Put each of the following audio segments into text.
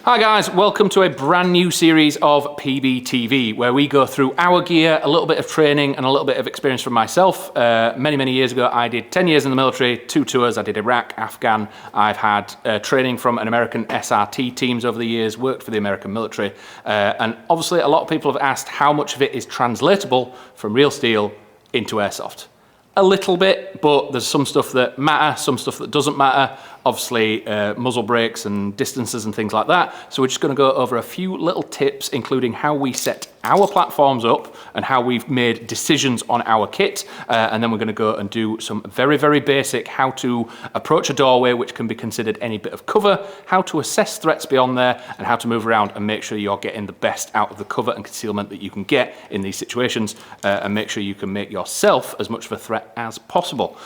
Hi guys, welcome to a brand new series of PBTV where we go through our gear, a little bit of training and a little bit of experience from myself. Many years ago I did 10 years in the military, 2 tours, I did Iraq, Afghan, I've had training from an American SRT teams over the years, worked for the American military, and obviously a lot of people have asked how much of it is translatable from real steel into airsoft. A little bit, but there's some stuff that matter, some stuff that doesn't matter. Obviously, muzzle brakes and distances and things like that. So we're just going to go over a few little tips, including how we set our platforms up and how we've made decisions on our kit. And then we're going to go and do some very basic how to approach a doorway, which can be considered any bit of cover, how to assess threats beyond there, and how to move around and make sure you're getting the best out of the cover and concealment that you can get in these situations, and make sure you can make yourself as much of a threat as possible.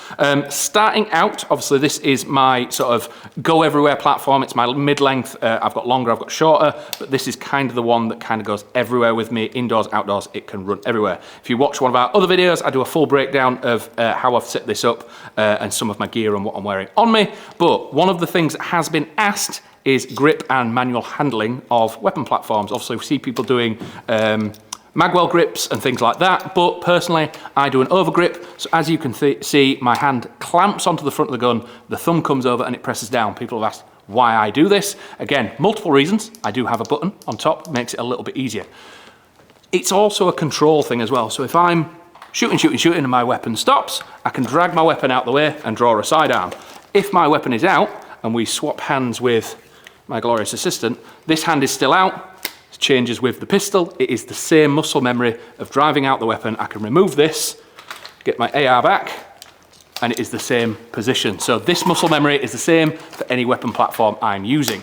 Starting out, obviously this is my sort of go everywhere platform. It's my mid-length. I've got longer, I've got shorter, but this is kind of the one that kind of goes everywhere with me, indoors, outdoors. It can run everywhere. If you watch one of our other videos, I do a full breakdown of how I've set this up and some of my gear and what I'm wearing on me. But one of the things that has been asked is grip and manual handling of weapon platforms. Obviously we see people doing magwell grips and things like that, but personally I do an overgrip. So as you can see, my hand clamps onto the front of the gun, the thumb comes over and it presses down. People have asked why I do this. Again, multiple reasons. I do have a button on top, makes it a little bit easier. It's also a control thing as well. So if I'm shooting and my weapon stops, I can drag my weapon out the way and draw a sidearm. If my weapon is out and we swap hands with my glorious assistant, this hand is still out, changes with the pistol. It is the same muscle memory of driving out the weapon. I can remove this, get my AR back, and it is the same position. So this muscle memory is the same for any weapon platform I'm using.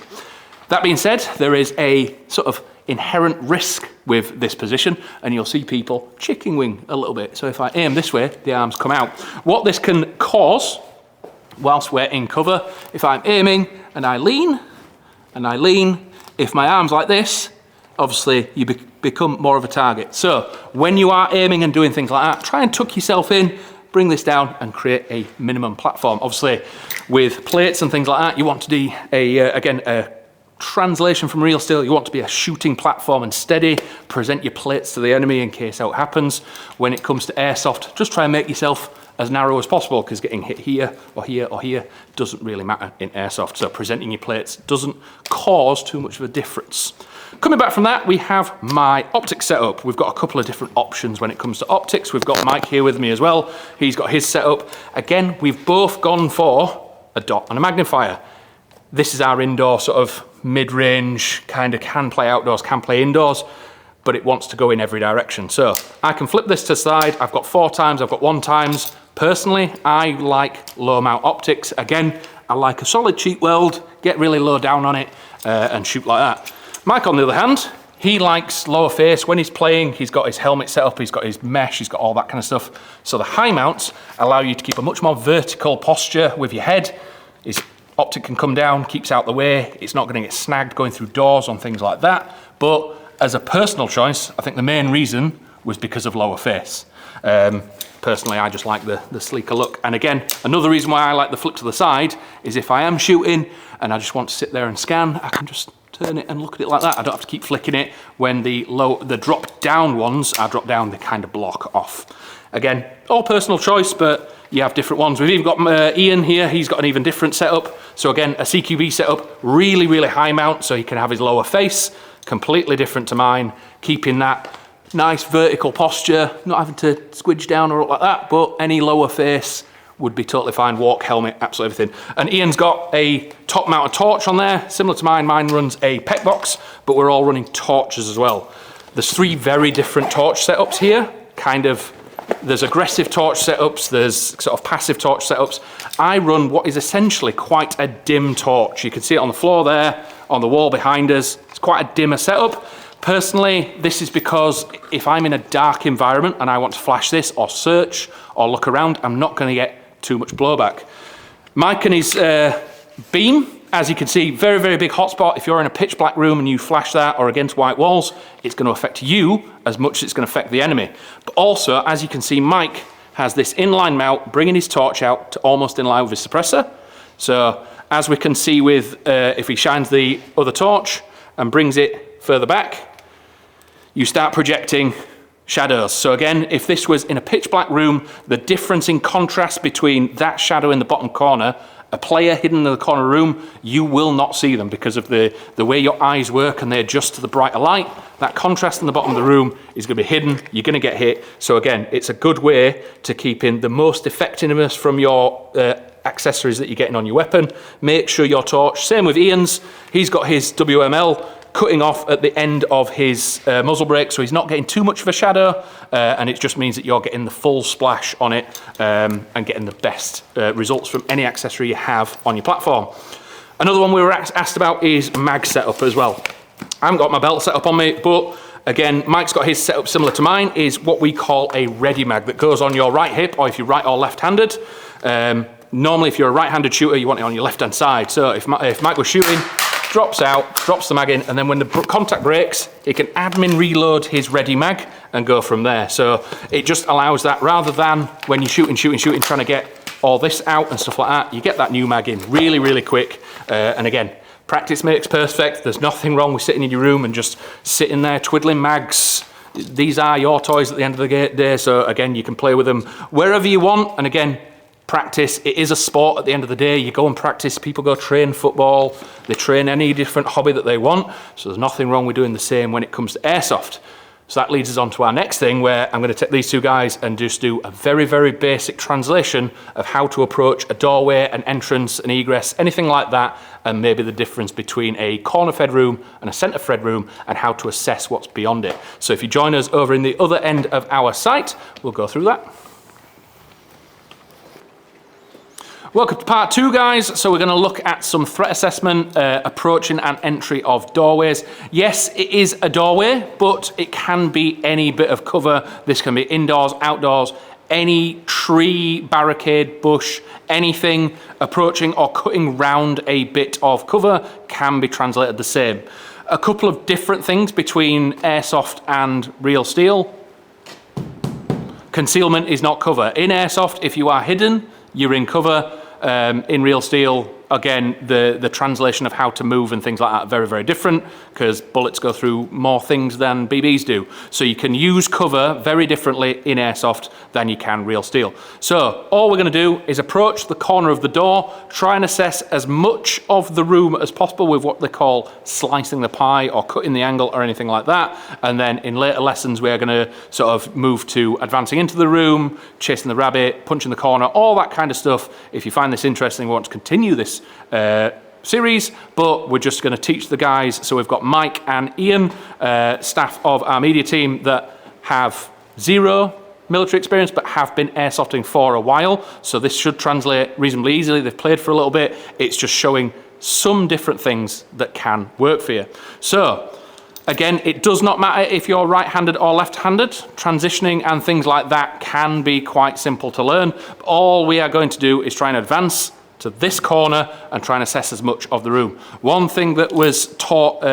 That being said, there is a sort of inherent risk with this position, and you'll see people chicken wing a little bit. So if I aim this way, the arms come out. What this can cause whilst we're in cover, if I'm aiming and I lean, if my arm's like this, obviously you become more of a target. So when you are aiming and doing things like that, try and tuck yourself in, bring this down and create a minimum platform. Obviously with plates and things like that, you want to do a translation from real steel. You want to be a shooting platform and steady, present your plates to the enemy in case out happens. When it comes to airsoft, just try and make yourself as narrow as possible, because getting hit here or here or here doesn't really matter in airsoft. So presenting your plates doesn't cause too much of a difference. Coming back from that, we have my optics setup. We've got a couple of different options when it comes to optics. We've got Mike here with me as well. He's got his setup. Again, we've both gone for a dot and a magnifier. This is our indoor sort of mid-range, kind of can play outdoors, can play indoors, but it wants to go in every direction. So I can flip this to the side. I've got 4 times, I've got 1 times. Personally, I like low mount optics. Again, I like a solid cheek weld, get really low down on it and shoot like that. Mike, on the other hand, he likes lower face. When he's playing, he's got his helmet set up, he's got his mesh, he's got all that kind of stuff. So the high mounts allow you to keep a much more vertical posture with your head. His optic can come down, keeps out the way. It's not going to get snagged going through doors on things like that. But as a personal choice, I think the main reason was because of lower face. Personally, I just like the sleeker look. And again, another reason why I like the flip to the side is if I am shooting and I just want to sit there and scan, I can just turn it and look at it like that. I don't have to keep flicking it. When the drop down ones are dropped down, they kind of block off. Again, all personal choice, but you have different ones. We've even got Ian here. He's got an even different setup. So again, a CQB setup, really high mount, so he can have his lower face, completely different to mine, keeping that nice vertical posture, not having to squidge down or look like that, but any lower face would be totally fine. Walk, helmet, absolutely everything. And Ian's got a top mounted torch on there, similar to mine. Mine runs a PEC box, but we're all running torches as well. There's 3 very different torch setups here, there's aggressive torch setups, there's sort of passive torch setups. I run what is essentially quite a dim torch. You can see it on the floor there, on the wall behind us. It's quite a dimmer setup. Personally, this is because if I'm in a dark environment and I want to flash this or search or look around, I'm not going to get too much blowback. Mike and his beam, as you can see, very big hotspot. If you're in a pitch black room and you flash that or against white walls, it's going to affect you as much as it's going to affect the enemy. But also, as you can see, Mike has this inline mount, bringing his torch out to almost in line with his suppressor. So as we can see with, if he shines the other torch, and brings it further back, you start projecting shadows. So again, if this was in a pitch black room, the difference in contrast between that shadow in the bottom corner, a player hidden in the corner of the room, you will not see them because of the way your eyes work and they adjust to the brighter light. That contrast in the bottom of the room is going to be hidden. You're going to get hit. So again, it's a good way to keep in the most effectiveness from your accessories that you're getting on your weapon. Make sure your torch, same with Ian's, he's got his WML cutting off at the end of his muzzle brake, so he's not getting too much of a shadow, and it just means that you're getting the full splash on it and getting the best results from any accessory you have on your platform. Another one we were asked about is mag setup as well. I haven't got my belt set up on me, but again, Mike's got his setup similar to mine, is what we call a ready mag that goes on your right hip, or if you're right or left-handed. Normally, if you're a right-handed shooter, you want it on your left-hand side. So if Mike was shooting, drops out, drops the mag in, and then when the contact breaks, he can admin reload his ready mag and go from there. So it just allows that, rather than when you're shooting, trying to get all this out and stuff like that, you get that new mag in really, really quick. And again, practice makes perfect. There's nothing wrong with sitting in your room and just sitting there twiddling mags. These are your toys at the end of the day, so again, you can play with them wherever you want. And again, practice, it is a sport at the end of the day. You go and practice, people go train football, they train any different hobby that they want, so there's nothing wrong with doing the same when it comes to airsoft. So that leads us on to our next thing, where I'm going to take these two guys and just do a very, very basic translation of how to approach a doorway, an entrance, an egress, anything like that, and maybe the difference between a corner fed room and a center fed room, and how to assess what's beyond it. So if you join us over in the other end of our site, we'll go through that. Welcome to part 2, guys. So we're going to look at some threat assessment, approaching and entry of doorways. Yes, it is a doorway, but it can be any bit of cover. This can be indoors, outdoors, any tree, barricade, bush, anything approaching or cutting round a bit of cover can be translated the same. A couple of different things between airsoft and real steel. Concealment is not cover. In airsoft, if you are hidden, you're in cover. In real steel, again, the translation of how to move and things like that are very, very different, because bullets go through more things than BBs do. So you can use cover very differently in airsoft than you can real steel. So all we're going to do is approach the corner of the door, try and assess as much of the room as possible with what they call slicing the pie or cutting the angle or anything like that. And then in later lessons, we're going to sort of move to advancing into the room, chasing the rabbit, punching the corner, all that kind of stuff. If you find this interesting, we want to continue this series, but we're just going to teach the guys. So we've got Mike and Ian, staff of our media team that have 0 military experience but have been airsofting for a while, so this should translate reasonably easily. They've played for a little bit. It's just showing some different things that can work for you. So again, it does not matter if you're right-handed or left-handed. Transitioning and things like that can be quite simple to learn. All we are going to do is try and advance to this corner and try and assess as much of the room. One thing that was taught,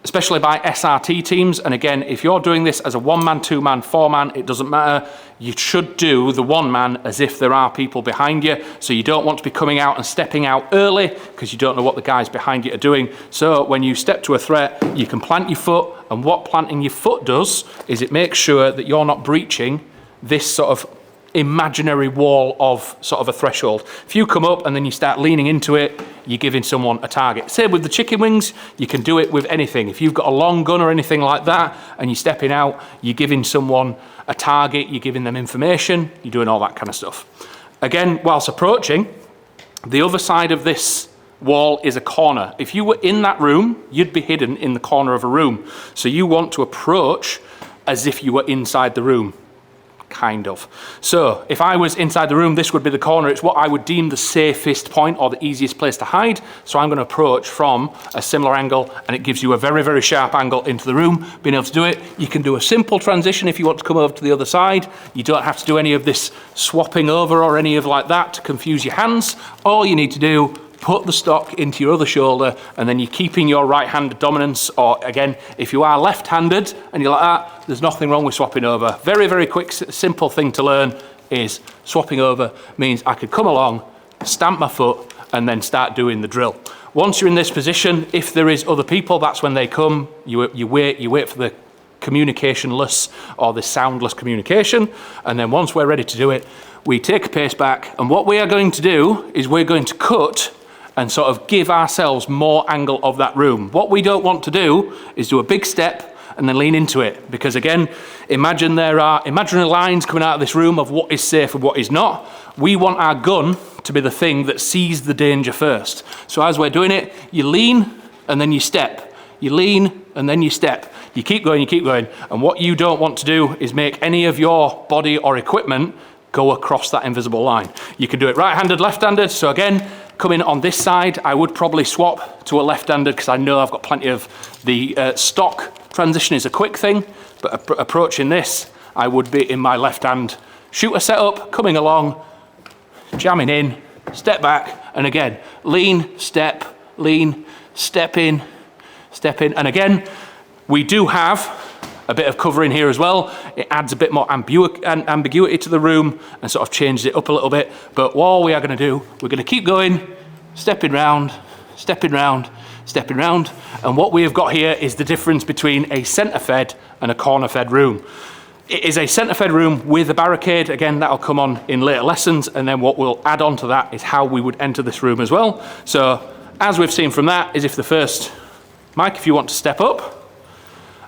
especially by SRT teams, and again, if you're doing this as a 1-man, 2-man, 4-man, it doesn't matter. You should do the 1-man as if there are people behind you. So you don't want to be coming out and stepping out early, because you don't know what the guys behind you are doing. So when you step to a threat, you can plant your foot, and what planting your foot does is it makes sure that you're not breaching this sort of imaginary wall of sort of a threshold. If you come up and then you start leaning into it, you're giving someone a target. Same with the chicken wings, you can do it with anything. If you've got a long gun or anything like that and you're stepping out, you're giving someone a target, you're giving them information, you're doing all that kind of stuff. Again, whilst approaching, the other side of this wall is a corner. If you were in that room, you'd be hidden in the corner of a room. So you want to approach as if you were inside the room. Kind of. So if I was inside the room, this would be the corner. It's what I would deem the safest point or the easiest place to hide. So I'm going to approach from a similar angle, and it gives you a very, very sharp angle into the room. Being able to do it, you can do a simple transition if you want to come over to the other side. You don't have to do any of this swapping over or any of like that to confuse your hands. All you need to do, put the stock into your other shoulder, and then you're keeping your right-handed dominance. Or again, if you are left-handed and you're like that, there's nothing wrong with swapping over. Very, very quick, simple thing to learn is swapping over means I could come along, stamp my foot, and then start doing the drill. Once you're in this position, if there is other people, that's when they come. You wait for the communicationless or the soundless communication, and then once we're ready to do it, we take a pace back, and what we are going to do is we're going to cut and sort of give ourselves more angle of that room. What we don't want to do is do a big step and then lean into it, because again, imagine there are imaginary lines coming out of this room of what is safe and what is not. We want our gun to be the thing that sees the danger first. So as we're doing it, you lean and then you step. You lean and then you step. You keep going, and what you don't want to do is make any of your body or equipment go across that invisible line. You can do it right-handed, left-handed. So again, coming on this side, I would probably swap to a left-handed because I know I've got plenty of the stock transition is a quick thing, but approaching this, I would be in my left-hand shooter setup, coming along, jamming in, step back, and again, lean, step in, step in. And again, we do have a bit of cover in here as well. It adds a bit more ambiguity to the room and sort of changes it up a little bit. But all we are going to do, we're going to keep going, stepping round, and what we have got here is the difference between a centre-fed and a corner-fed room. It is a centre-fed room with a barricade. Again, that'll come on in later lessons, and then what we'll add on to that is how we would enter this room as well. So, as we've seen from that, is if the first, Mike, if you want to step up,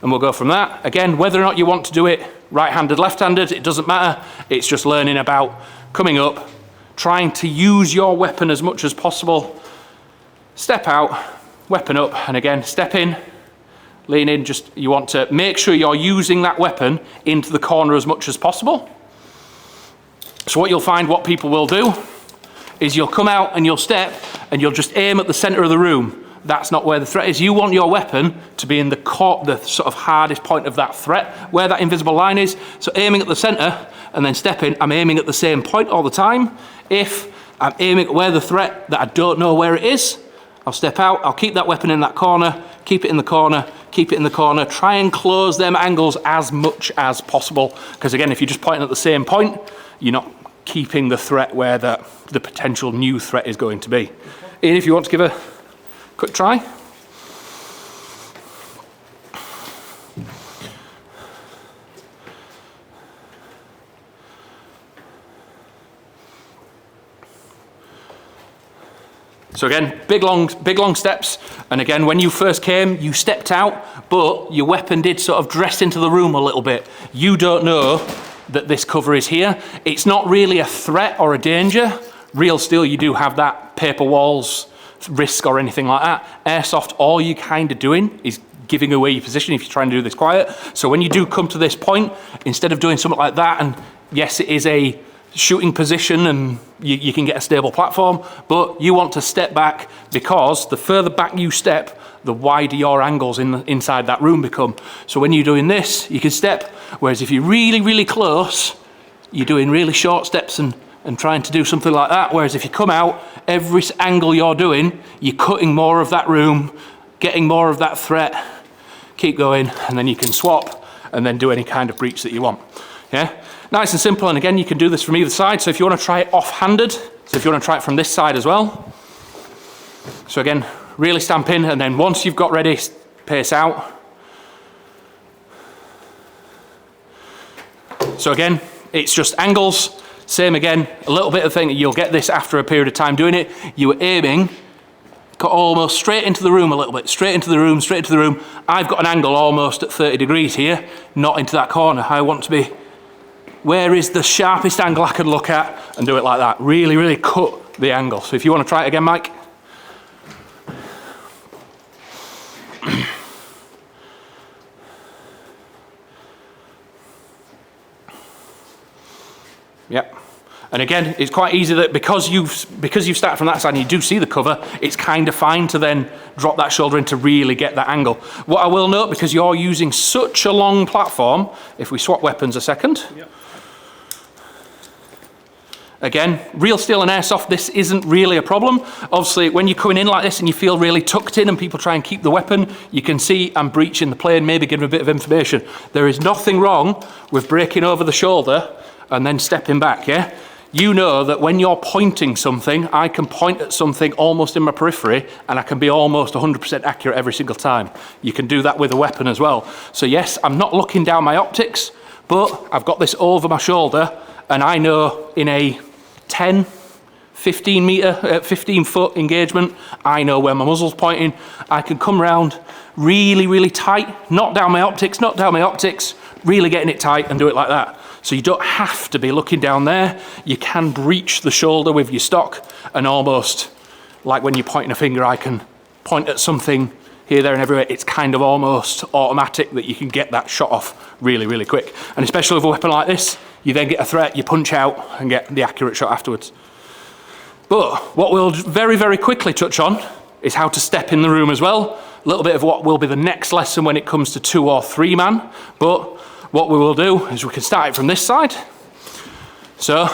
and we'll go from that. Again, whether or not you want to do it right-handed, left-handed, it doesn't matter. It's just learning about coming up, trying to use your weapon as much as possible. Step out, weapon up, and again, step in, lean in. Just, you want to make sure you're using that weapon into the corner as much as possible. So what you'll find, what people will do, is you'll come out and you'll step, and you'll just aim at the center of the room. That's not where the threat is. You want your weapon to be in the sort of hardest point of that threat, where that invisible line is. So aiming at the center and then stepping, I'm aiming at the same point all the time. If I'm aiming at where the threat that I don't know where it is, I'll step out, I'll keep that weapon in that corner, keep it in the corner, try and close them angles as much as possible. Because again, if you're just pointing at the same point, you're not keeping the threat where the potential new threat is going to be. Ian, if you want to give a quick try. So again, big long steps, and again, when you first came, you stepped out, but your weapon did sort of dress into the room a little bit. You don't know that this cover is here. It's not really a threat or a danger. Real steel, you do have that paper walls risk or anything like that. Airsoft, all you're kind of doing is giving away your position if you're trying to do this quiet. So when you do come to this point, instead of doing something like that, and yes, it is a shooting position and you can get a stable platform, but you want to step back, because the further back you step, the wider your angles inside that room become. So when you're doing this, you can step, whereas if you're really close, you're doing really short steps and trying to do something like that. Whereas if you come out, every angle you're doing, you're cutting more of that room, getting more of that threat. Keep going, and then you can swap and then do any kind of breach that you want. Yeah, nice and simple. And again, you can do this from either side. So if you want to try it off-handed, so if you want to try it from this side as well. So again, really stamp in, and then once you've got ready, pace out. So again, it's just angles. Same again, a little bit of thing, you'll get this after a period of time doing it. You were aiming, got almost straight into the room a little bit, straight into the room. I've got an angle almost at 30 degrees here, not into that corner. I want to be, where is the sharpest angle I can look at, and do it like that. Really cut the angle. So if you want to try it again, Mike. Yep. And again, it's quite easy that because you've started from that side and you do see the cover, it's kind of fine to then drop that shoulder in to really get that angle. What I will note, because you're using such a long platform, if we swap weapons a second. Yep. Again, real steel and airsoft, this isn't really a problem. Obviously, when you're coming in like this and you feel really tucked in and people try and keep the weapon, you can see I'm breaching the plane, maybe give them a bit of information. There is nothing wrong with breaking over the shoulder and then stepping back, yeah? you know that when you're pointing something, I can point at something almost in my periphery and I can be almost 100% accurate every single time. You can do that with a weapon as well. So yes, I'm not looking down my optics, but I've got this over my shoulder and I know in a 10, 15 foot engagement, I know where my muzzle's pointing. I can come round really, really tight, not down my optics, really getting it tight and do it like that. So you don't have to be looking down there. You can breach the shoulder with your stock and almost, like when you're pointing a finger, I can point at something here, there and everywhere. It's kind of almost automatic that you can get that shot off really, really quick. And especially with a weapon like this, you then get a threat, you punch out and get the accurate shot afterwards. But what we'll very, very quickly touch on is how to step in the room as well. A little bit of what will be the next lesson when it comes to 2 or 3 man. But what we will do is we can start it from this side. So,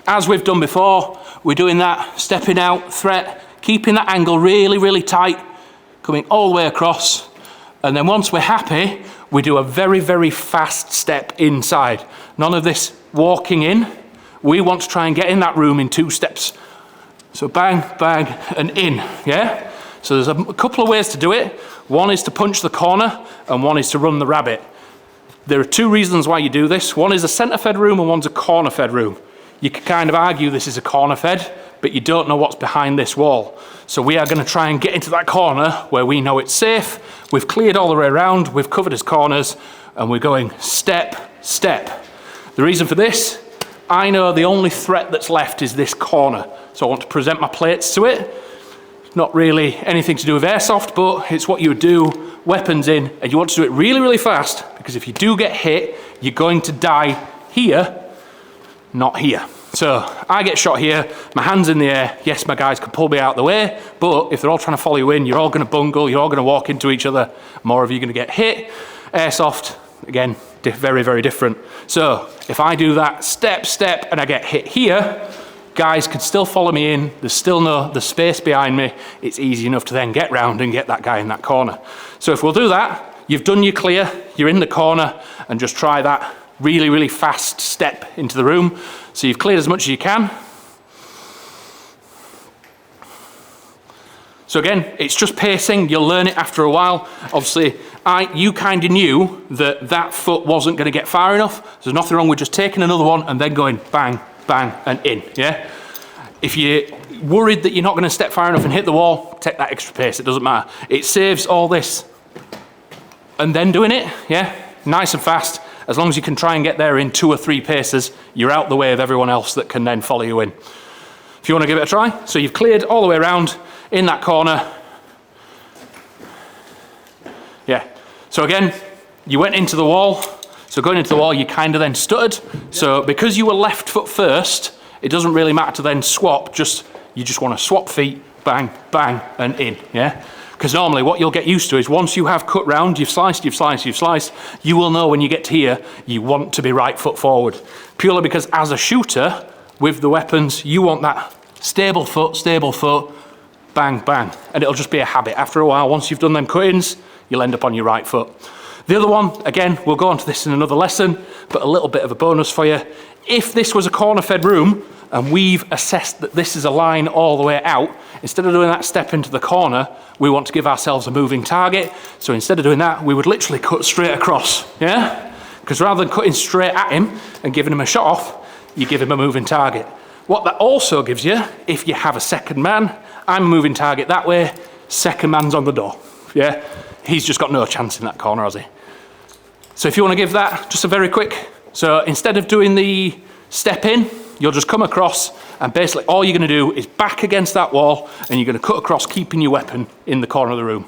as we've done before, we're doing that, stepping out, threat, keeping that angle really, really tight, coming all the way across. And then once we're happy, we do a very, very fast step inside. None of this walking in. We want to try and get in that room in 2 steps. So bang, bang, and in, yeah? So there's a couple of ways to do it. One is to punch the corner, and one is to run the rabbit. There are 2 reasons why you do this. One is a centre-fed room and one's a corner-fed room. You could kind of argue this is a corner-fed, but you don't know what's behind this wall. So we are going to try and get into that corner where we know it's safe. We've cleared all the way around, we've covered his corners, and we're going step, step. The reason for this, I know the only threat that's left is this corner. So I want to present my plates to it. Not really anything to do with airsoft, but it's what you would do, weapons in, and you want to do it really, really fast, because if you do get hit, you're going to die here, not here. So I get shot here, my hand's in the air, yes, my guys can pull me out of the way, but if they're all trying to follow you in, you're all going to bungle, you're all going to walk into each other, more of you are going to get hit. Airsoft, again, very, very different. So if I do that step, step, and I get hit here, guys can still follow me in, there's still the space behind me, it's easy enough to then get round and get that guy in that corner. So if we'll do that, you've done your clear, you're in the corner, and just try that really, really fast step into the room. So you've cleared as much as you can. So again, it's just pacing, you'll learn it after a while. Obviously, you kind of knew that that foot wasn't going to get far enough. There's nothing wrong with just taking another one and then going bang, bang, and in, yeah? If you're worried that you're not going to step far enough and hit the wall, take that extra pace, it doesn't matter. It saves all this and then doing it, yeah? Nice and fast. As long as you can try and get there in 2 or 3 paces, you're out the way of everyone else that can then follow you in. If you want to give it a try, so you've cleared all the way around in that corner. Yeah, so again, you went into the wall. So going into the wall, you kind of then stuttered. So because you were left foot first, it doesn't really matter to then swap, you just want to swap feet, bang, bang, and in, yeah? Because normally what you'll get used to is once you have cut round, you've sliced, you will know when you get to here, you want to be right foot forward. Purely because as a shooter, with the weapons, you want that stable foot, bang, bang. And it'll just be a habit. After a while, once you've done them cut-ins, you'll end up on your right foot. The other one, again, we'll go on to this in another lesson, but a little bit of a bonus for you. If this was a corner-fed room, and we've assessed that this is a line all the way out, instead of doing that step into the corner, we want to give ourselves a moving target. So instead of doing that, we would literally cut straight across, yeah? Because rather than cutting straight at him and giving him a shot off, you give him a moving target. What that also gives you, if you have a second man, I'm a moving target that way, second man's on the door, yeah? He's just got no chance in that corner, has he? So if you want to give that just a very quick, so instead of doing the step in, you'll just come across and basically all you're going to do is back against that wall and you're going to cut across keeping your weapon in the corner of the room.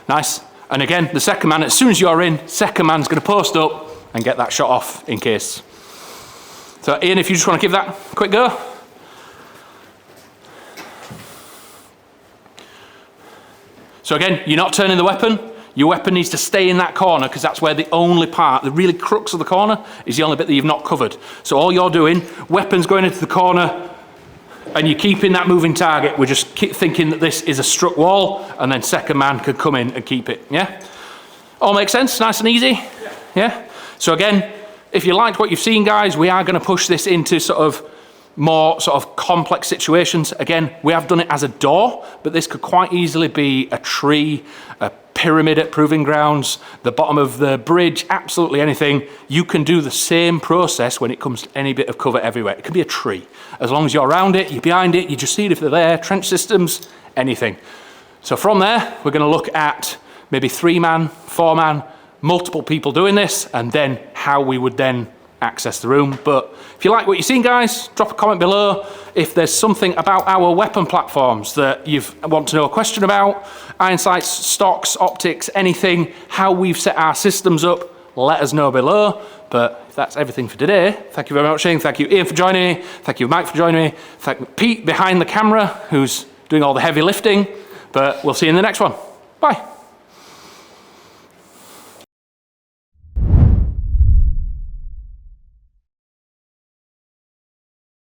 Nice. And again, the second man, as soon as you're in, second man's going to post up and get that shot off in case. So Ian, if you just want to give that a quick go. So again, you're not turning the weapon. Your weapon needs to stay in that corner because that's where the only part, the really crux of the corner, is the only bit that you've not covered. So all you're doing, weapon's going into the corner and you're keeping that moving target. We're just keep thinking that this is a struck wall and then second man could come in and keep it, yeah? All makes sense? Nice and easy? Yeah? So again, if you liked what you've seen, guys, we are going to push this into sort of more sort of complex situations. Again, we have done it as a door, but this could quite easily be a tree, a pyramid at proving grounds, the bottom of the bridge, absolutely anything. You can do the same process when it comes to any bit of cover everywhere. It could be a tree. As long as you're around it, you're behind it, you just see it if they're there, trench systems, anything. So from there, we're going to look at maybe 3-man, 4-man, multiple people doing this, and then how we would then access the room. But if you like what you've seen, guys, drop a comment below. If there's something about our weapon platforms that you want to know a question about, iron sights, stocks, optics, anything, how we've set our systems up, let us know below. But if that's everything for today, thank you very much for watching. Thank you, Ian, for joining me. Thank you, Mike, for joining me. Thank Pete behind the camera, who's doing all the heavy lifting. But we'll see you in the next one. Bye.